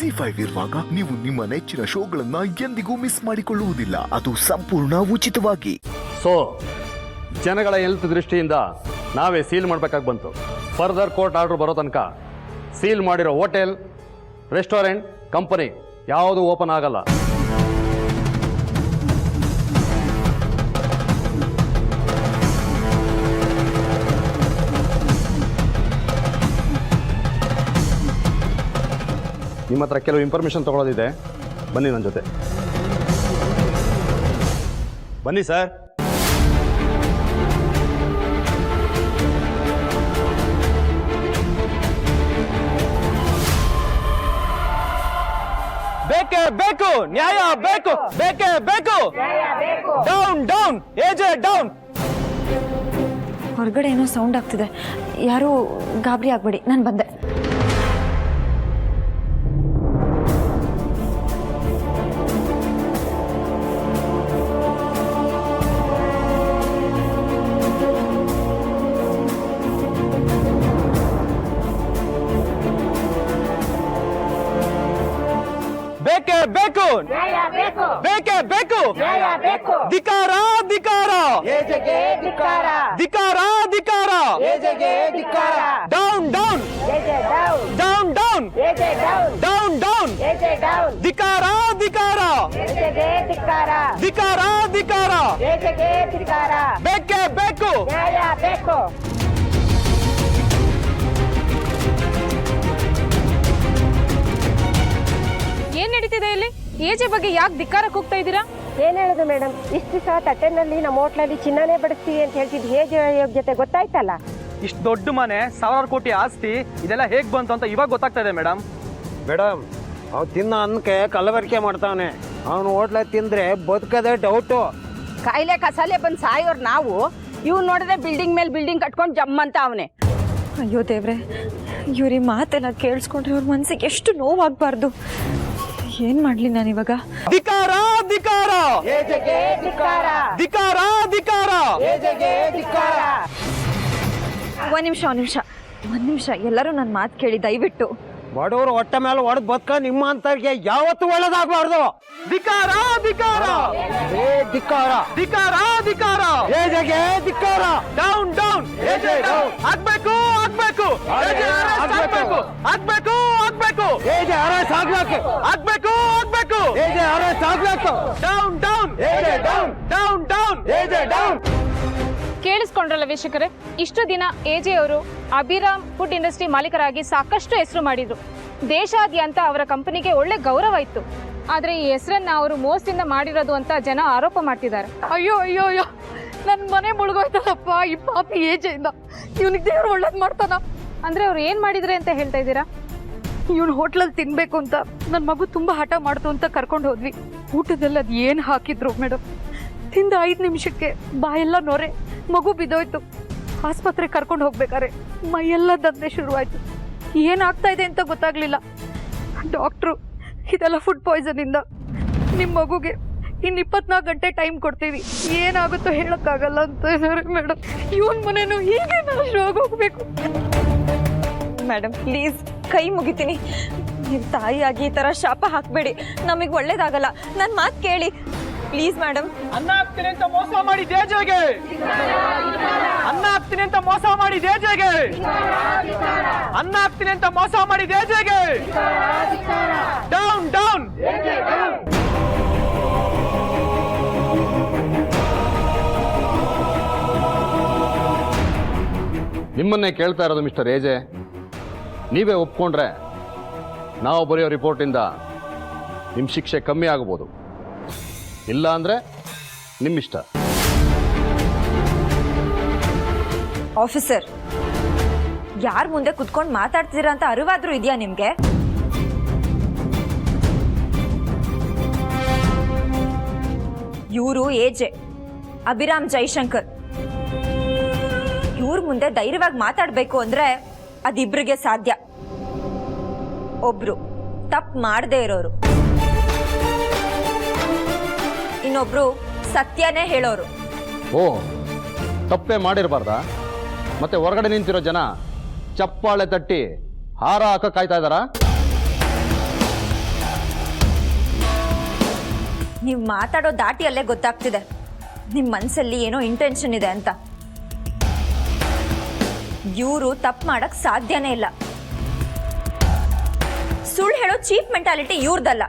ZEE5 ಇರುವಾಗ ನೀವು ನಿಮ್ಮ ನೆಚ್ಚಿನ ಶೋಗಳನ್ನ ಎಂದಿಗೂ ಮಿಸ್ ಮಾಡಿಕೊಳ್ಳುವುದಿಲ್ಲ. ಅದು ಸಂಪೂರ್ಣ ಉಚಿತವಾಗಿ. ಸೊ ಜನಗಳ ಹೆಲ್ತ್ ದೃಷ್ಟಿಯಿಂದ ನಾವೇ ಸೀಲ್ ಮಾಡಬೇಕಾಗಿ ಬಂತು. ಫರ್ದರ್ ಕೋರ್ಟ್ ಆರ್ಡರ್ ಬರೋ ತನಕ ಸೀಲ್ ಮಾಡಿರೋ ಹೋಟೆಲ್, ರೆಸ್ಟೋರೆಂಟ್, ಕಂಪನಿ ಯಾವುದು ಓಪನ್ ಆಗಲ್ಲ. ನಿಮ್ಮ ಹತ್ರ ಕೆಲವು ಇನ್ಫಾರ್ಮೇಷನ್ ತಗೊಳ್ಳೋದಿದೆ, ಬನ್ನಿ ನನ್ನ ಜೊತೆ. ಬನ್ನಿ ಸರ್. ಬೇಕೇ ಬೇಕು ನ್ಯಾಯ, ಬೇಕು ಬೇಕೇ ಬೇಕು ಡೌನ್ ಡೌನ್ ಎಜೆ ಡೌನ್. ಹೊರಗಡೆ ಏನೋ ಸೌಂಡ್ ಆಗ್ತಿದೆ, ಯಾರೂ ಗಾಬರಿ ಆಗ್ಬೇಡಿ, ನಾನು ಬಂದೆ. ಬೇಕೇ ಬೇಕು ಬೇಕೇ ಬೇಕು ಧಿಕಾರ ಧಿಕಾರ ಧಿಕಾರ ಧಿಕಾರ down down down down down down ಧಿಕಾರ ಧಿಕಾರ ಧಿಕಾರ ಧಿಕಾರ ಬೇಕೇ ಬೇಕು. ಏನ್ ನಡೀತಿದೆ ಇಲ್ಲಿ? ಏಜೆ ಬಗ್ಗೆ ಯಾಕೆ ಧಿಕ್ಕಾರಕ್ಕೆ ಹೋಗ್ತಾ ಇದ್ದೀರಾ? ಏನ್ ಹೇಳುದು ಮೇಡಮ್, ಇಷ್ಟು ಸಹ ತಟ್ಟೆನಲ್ಲಿ ನಮ್ಮ ಹೋಟ್ಲಲ್ಲಿ ಚಿನ್ನನೇ ಬಡಿಸ್ತೀವಿ ಅಂತ ಹೇಳ್ತಿದ್ದು ಹೇಗೆ ಯೋಗ್ಯತೆ ಗೊತ್ತಾಯ್ತಲ್ಲ. ಇಷ್ಟು ದೊಡ್ಡ ಮನೆ, ಸಾವಿರಾರು ಕೋಟಿ ಆಸ್ತಿ, ಇದೆಲ್ಲ ಹೇಗ್ ಬಂತು ಅಂತ ಇವಾಗ ಗೊತ್ತಾಗ್ತಾ ಇದೆ ಮೇಡಮ್. ಮೇಡಮ್, ಅವ್ ತಿನ್ನೋ ಅನ್ನಕ್ಕೆ ಕಲಬೆರಕೆ ಮಾಡ್ತಾವನೆ. ಅವನು ಹೋಟ್ಲ ತಿಂದ್ರೆ ಬದುಕದೇ ಡೌಟು. ಕಾಯಿಲೆ ಕಸಾಲೆ ಬಂದು ಸಾಯೋರು ನಾವು, ಇವ್ ನೋಡಿದ್ರೆ ಬಿಲ್ಡಿಂಗ್ ಮೇಲೆ ಬಿಲ್ಡಿಂಗ್ ಕಟ್ಕೊಂಡು ಜಮ್ ಅಂತ ಅವನೇ. ಅಯ್ಯೋ ದೇವ್ರೆ, ಇವ್ರ ಈ ಮಾತೆಲ್ಲ ಕೇಳಿಸ್ಕೊಂಡ್ರೆ ಅವ್ರ ಮನ್ಸಿಗೆ ಎಷ್ಟು ನೋವಾಗಬಾರ್ದು. ಏನ್ ಮಾಡ್ಲಿ ನಾನಿವಾಗ? ಧಿಕಾರ ಧಿಕಾರ ಧಿಕಾರ ಧಿಕಾರ. ಒಂದ್ ನಿಮಿಷ ಎಲ್ಲರೂ ನನ್ನ ಮಾತು ಕೇಳಿ ದಯವಿಟ್ಟು. ಬಡವರು ಹೊಟ್ಟೆ ಮೇಲೆ ಹೊಡೆದ್ ಬದುಕ ನಿಮ್ಮ ಅಂತವ್ರಿಗೆ ಯಾವತ್ತೂ ಒಳ್ಳೇದಾಗಬಾರ್ದು. ಧಿಕಾರ ಧಿಕಾರ ಧಿಕ್ಕಾರ ಧಿಕಾರ ಧಿಕಾರ ಏಜೆಗೆ ಧಿಕ್ಕಾರ. ಡೌನ್ ಡೌನ್ ಆಗ್ಬೇಕು ಆಗ್ಬೇಕು ಆಗ್ಬೇಕು ಆಗ್ಬೇಕು ಆಗ್ಬೇಕು ಏಜೆ ಅರೆಸ್ಟ್ ಆಗ್ಬೇಕು. ಆಗ್ಬೇಕು ಆಗ್ಬೇಕು ಏಜೆ ಅರೆಸ್ಟ್ ಆಗ್ಬೇಕು. Down down AG down down down AG down. ಕೇಳಿಸ್ಕೊಂಡ್ರಲ್ಲ ವೀಕ್ಷಕರೇ, ಇಷ್ಟು ದಿನ ಎಜೆ ಅವರು ಅಭಿರಾಮ್ ಫುಡ್ ಇಂಡಸ್ಟ್ರಿ ಮಾಲೀಕರಾಗಿ ಸಾಕಷ್ಟು ಹೆಸರು ಮಾಡಿದ್ರು. ದೇಶಾದ್ಯಂತ ಅವರ ಕಂಪನಿಗೆ ಒಳ್ಳೆ ಗೌರವ ಇತ್ತು. ಆದ್ರೆ ಈ ಹೆಸರನ್ನ ಅವರು ಮೋಸದಿಂದ ಮಾಡಿರೋದು ಅಂತ ಜನ ಆರೋಪ ಮಾಡ್ತಿದ್ದಾರೆ. ಅಯ್ಯೋ ಅಯ್ಯೋ ಅಯ್ಯೋ, ನನ್ನ ಮನೆ ಮುಳುಗೋಯ್ತಲ್ಲಪ್ಪ ಈ ಪಾಪಿ ಏಜೆಯಿಂದ. ಇವನಿಗೆ ದೇವ್ರು ಒಳ್ಳೇದು ಮಾಡ್ತಾನ. ಅಂದ್ರೆ ಅವ್ರು ಏನ್ ಮಾಡಿದ್ರೆ ಅಂತ ಹೇಳ್ತಾ ಇದ್ದೀರಾ? ಇವನು ಹೋಟ್ಲಲ್ಲಿ ತಿನ್ಬೇಕು ಅಂತ ನನ್ನ ಮಗು ತುಂಬಾ ಹಠ ಮಾಡ್ತು ಅಂತ ಕರ್ಕೊಂಡು ಹೋದ್ವಿ. ಊಟದಲ್ಲಿ ಅದು ಏನು ಹಾಕಿದ್ರು ಮೇಡಮ್, ತಿಂದ 5 ನಿಮಿಷಕ್ಕೆ ಬಾಯೆಲ್ಲ ನೊರೆ, ಮಗು ಬಿದ್ದೋಯ್ತು. ಆಸ್ಪತ್ರೆ ಕರ್ಕೊಂಡು ಹೋಗ್ಬೇಕಾರೆ ಮೈಯೆಲ್ಲ ದಂಧೆ ಶುರುವಾಯ್ತು. ಏನಾಗ್ತಾ ಇದೆ ಅಂತ ಗೊತ್ತಾಗ್ಲಿಲ್ಲ. ಡಾಕ್ಟ್ರು ಇದೆಲ್ಲ ಫುಡ್ ಪಾಯ್ಸನ್ ಇಂದ, ನಿಮ್ಮ ಮಗುಗೆ ಇನ್ನು 24 ಗಂಟೆ ಟೈಮ್ ಕೊಡ್ತೀವಿ, ಏನಾಗುತ್ತೋ ಹೇಳಕ್ಕಾಗಲ್ಲ ಅಂತ ಇದ್ದಾರೆ ಮೇಡಮ್. ಇವನ್ ಮನೇನು ಹೀಗೆ ನಾಶ ಆಗೋಗ್ಬೇಕು. ಮೇಡಮ್ ಪ್ಲೀಸ್ ಕೈ ಮುಗಿತೀನಿ, ನೀವು ತಾಯಿಯಾಗಿ ಈ ಥರ ಶಾಪ ಹಾಕಬೇಡಿ, ನಮಗೆ ಒಳ್ಳೇದಾಗಲ್ಲ. ನನ್ನ ಮಾತು ಕೇಳಿ ಪ್ಲೀಸ್ ಮೇಡಮ್. ಅನ್ನ ಹಾಕ್ತೀನಿ ಅಂತ ಮೋಸ ಮಾಡಿ ದೇಜೆಗೆ, ಅನ್ನ ಹಾಕ್ತೀನಿ ಅಂತ ಮೋಸ ಮಾಡಿ ದೇಜೆಗೆ, ಅನ್ನ ಹಾಕ್ತೀನಿ ಅಂತ ಮೋಸ ಮಾಡಿ ದೇಜೆಗೆ. Down down. ನಿಮ್ಮನ್ನೇ ಕೇಳ್ತಾ ಇರೋದು ಮಿಸ್ಟರ್ ಏಜೆ. ನೀವೇ ಒಪ್ಕೊಂಡ್ರೆ ನಾವು ಬರೆಯೋ ರಿಪೋರ್ಟಿಂದ ನಿಮ್ಮ ಶಿಕ್ಷೆ ಕಮ್ಮಿ ಆಗ್ಬೋದು, ಇಲ್ಲ ಅಂದರೆ ನಿಮ್ಮಿಷ್ಟ. ಆಫೀಸರ್, ಯಾರ ಮುಂದೆ ಕುತ್ಕೊಂಡು ಮಾತಾಡ್ತಿದ್ದೀರಾ ಅಂತ ಅರಿವಾದ್ರೂ ಇದೆಯಾ ನಿಮಗೆ? ಇವರು ಎಜೆ ಅಭಿರಾಮ್ ಜೈಶಂಕರ್. ಇವ್ರ ಮುಂದೆ ಧೈರ್ಯವಾಗಿ ಮಾತಾಡಬೇಕು ಅಂದ್ರೆ ಅದಿಬ್ರಿಗೆ ಸಾಧ್ಯ. ಒಬ್ರು ತಪ್ಪು ಮಾಡದೇ ಇರೋರು, ಇನ್ನೊಬ್ರು ಸತ್ಯನೇ ಹೇಳೋರು. ಓ, ತಪ್ಪೇ ಮಾಡಿರಬಾರ್ದಾ? ಮತ್ತೆ ಹೊರಗಡೆ ನಿಂತಿರೋ ಜನ ಚಪ್ಪಾಳೆ ತಟ್ಟಿ ಹಾರ ಹಾಕ ಕಾಯ್ತಾ ಇದ್ದಾರಾ? ನೀವು ಮಾತಾಡೋ ದಾಟಿಯಲ್ಲೇ ಗೊತ್ತಾಗ್ತಿದೆ ನಿಮ್ಮ ಮನಸ್ಸಲ್ಲಿ ಏನೋ ಇಂಟೆನ್ಷನ್ ಇದೆ ಅಂತ. ಇವರು ತಪ್ಪು ಮಾಡಕ್ ಸಾಧ್ಯನೇ ಇಲ್ಲ. ಸುಳ್ಳು ಹೇಳೋ ಚೀಪ್ ಮೆಂಟಾಲಿಟಿ ಇವ್ರದಲ್ಲ.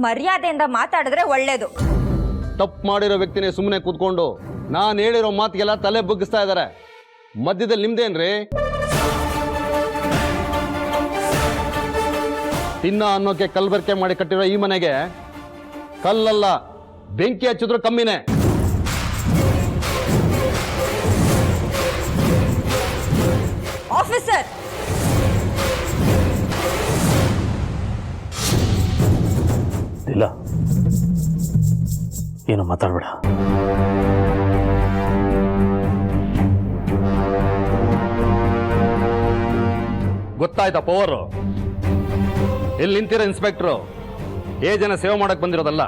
ಮರ್ಯಾದೆಯಿಂದ ಮಾತಾಡಿದ್ರೆ ಒಳ್ಳೇದು. ತಪ್ಪು ಮಾಡಿರೋ ವ್ಯಕ್ತಿನೇ ಸುಮ್ಮನೆ ಕೂತ್ಕೊಂಡು ನಾನು ಹೇಳಿರೋ ಮಾತಿಗೆಲ್ಲ ತಲೆ ಬಗ್ಗಿಸ್ತಾ ಇದ್ದಾರೆ. ಮಧ್ಯದಲ್ಲಿ ನಿಮ್ದೇನ್ರಿ? ತಿನ್ನ ಅನ್ನೋಕೆ ಕಲ್ಬರ್ಕೆ ಮಾಡಿ ಕಟ್ಟಿರೋ ಈ ಮನೆಗೆ ಕಲ್ಲಲ್ಲ ಬೆಂಕಿ ಹಚ್ಚಿದ್ರು ಕಮ್ಮಿನೇ. ಆಫೀಸರ್, ಇಲ್ಲ ಏನು ಮಾತಾಡ್ಬೇಡ. ಗೊತ್ತಾಯ್ತಾ ಪವರ್? ಇಲ್ಲಿ ನಿಂತಿರೋ ಇನ್ಸ್ಪೆಕ್ಟ್ರು ಜನ ಸೇವೆ ಮಾಡಕ್ ಬಂದಿರೋದಲ್ಲ,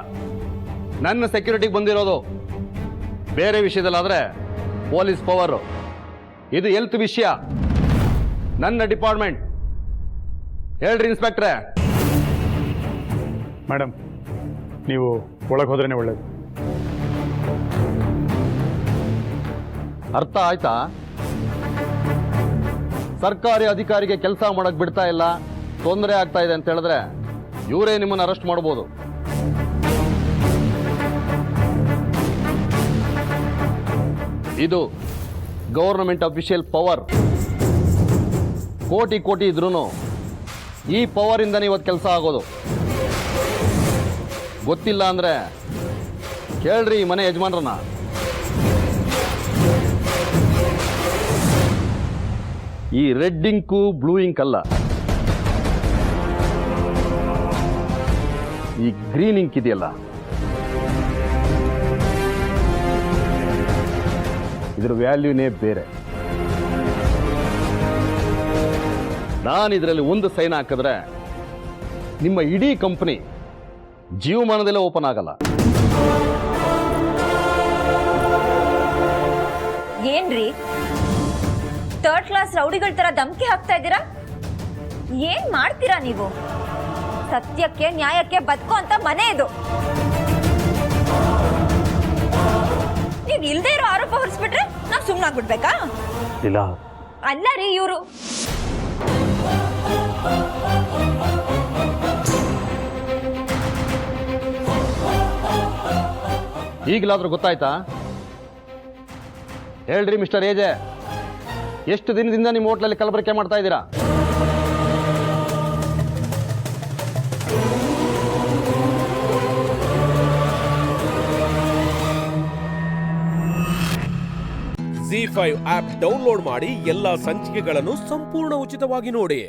ನನ್ನ ಸೆಕ್ಯೂರಿಟಿಗೆ ಬಂದಿರೋದು. ಬೇರೆ ವಿಷಯದಲ್ಲಾದ್ರೆ ಪೊಲೀಸ್ ಪವರ್, ಇದು ಹೆಲ್ತ್ ವಿಷಯ, ನನ್ನ ಡಿಪಾರ್ಟ್ಮೆಂಟ್. ಹೇಳ್ರಿ ಇನ್ಸ್ಪೆಕ್ಟ್ರೆ. ಮೇಡಮ್, ನೀವು ಒಳಗೆ ಹೋದ್ರೇನೆ ಒಳ್ಳೇದು. ಅರ್ಥ ಆಯ್ತಾ? ಸರ್ಕಾರಿ ಅಧಿಕಾರಿಗೆ ಕೆಲಸ ಮಾಡಕ್ ಬಿಡ್ತಾ ಇಲ್ಲ, ತೊಂದರೆ ಆಗ್ತಾ ಇದೆ ಅಂತ ಹೇಳಿದ್ರೆ ಇವರೇ ನಿಮ್ಮನ್ನು ಅರೆಸ್ಟ್ ಮಾಡ್ಬೋದು. ಇದು ಗವರ್ನಮೆಂಟ್ ಅಫಿಷಿಯಲ್ ಪವರ್. ಕೋಟಿ ಕೋಟಿ ಇದ್ರೂ ಈ ಪವರ್ ಇಂದನೇ ಇವತ್ತು ಕೆಲಸ ಆಗೋದು. ಗೊತ್ತಿಲ್ಲ ಅಂದ್ರೆ ಕೇಳ್ರಿ ಈ ಮನೆ ಯಜಮಾನ್ರನ್ನ. ಈ ರೆಡ್ ಇಂಕು ಬ್ಲೂ ಇಂಕ್ ಅಲ್ಲ, ಈ ಗ್ರೀನ್ ಇಂಕ್ ಇದೆಯಲ್ಲ, ಇದ್ರ ವ್ಯಾಲ್ಯೂನೇ ಬೇರೆ. ನಾನು ಇದರಲ್ಲಿ ಒಂದು ಸೈನ್ ಹಾಕಿದ್ರೆ ನಿಮ್ಮ ಇಡೀ ಕಂಪನಿ ಜೀವಮಾನದಲ್ಲೇ ಓಪನ್ ಆಗಲ್ಲ. ಏನ್ರಿ ಥರ್ಡ್ ಕ್ಲಾಸ್ ರೌಡಿಗಳ ತರ ಧಮಕಿ ಹಾಕ್ತಾ ಇದ್ದೀರಾ? ಏನ್ ಮಾಡ್ತೀರಾ ನೀವು? ಸತ್ಯಕ್ಕೆ ನ್ಯಾಯಕ್ಕೆ ಬದುಕೋ ಅಂತ ಮನೆ ಇದು. ನೀವ್ ಇಲ್ದೇ ಇರೋ ಆರೋಪ ಹೊರಿಸ್ಬಿಟ್ರೆ ನಾವ್ ಸುಮ್ನಾಗ್ಬಿಡ್ಬೇಕಾ? ಇಲ್ಲ ಅಲ್ಲ ರೀ, ಇವರು ಈಗಲಾದ್ರೂ ಗೊತ್ತಾಯ್ತಾ? ಹೇಳ್ರಿ ಮಿಸ್ಟರ್ ಏಜೆ, ಎಷ್ಟು ದಿನದಿಂದ ನಿಮ್ಮ ಹೋಟ್ಲಲ್ಲಿ ಕಲಬೆರಕೆ ಮಾಡ್ತಾ ಇದ್ದೀರಾ? ZEE5 ಆಪ್ ಡೌನ್ಲೋಡ್ ಮಾಡಿ ಎಲ್ಲಾ ಸಂಚಿಕೆಗಳನ್ನು ಸಂಪೂರ್ಣ ಉಚಿತವಾಗಿ ನೋಡಿ.